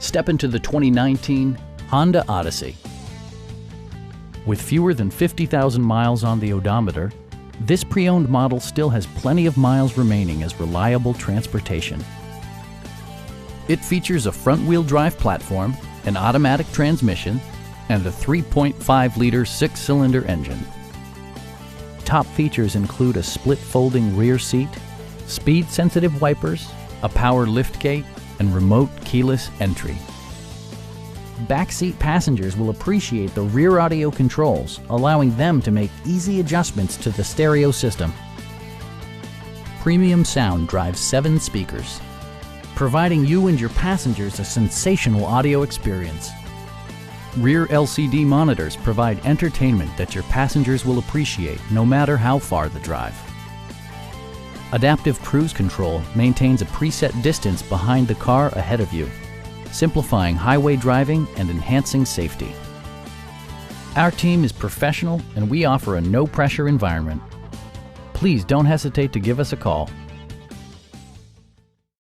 Step into the 2019 Honda Odyssey. With fewer than 50,000 miles on the odometer, this pre-owned model still has plenty of miles remaining as reliable transportation. It features a front-wheel drive platform, an automatic transmission, and a 3.5-liter six-cylinder engine. Top features include a split folding rear seat, speed-sensitive wipers, a power liftgate, and remote keyless entry. Backseat passengers will appreciate the rear audio controls, allowing them to make easy adjustments to the stereo system. Premium sound drives 7 speakers, providing you and your passengers a sensational audio experience. Rear LCD monitors provide entertainment that your passengers will appreciate no matter how far the drive. Adaptive Cruise Control maintains a preset distance behind the car ahead of you, simplifying highway driving and enhancing safety. Our team is professional and we offer a no-pressure environment. Please don't hesitate to give us a call.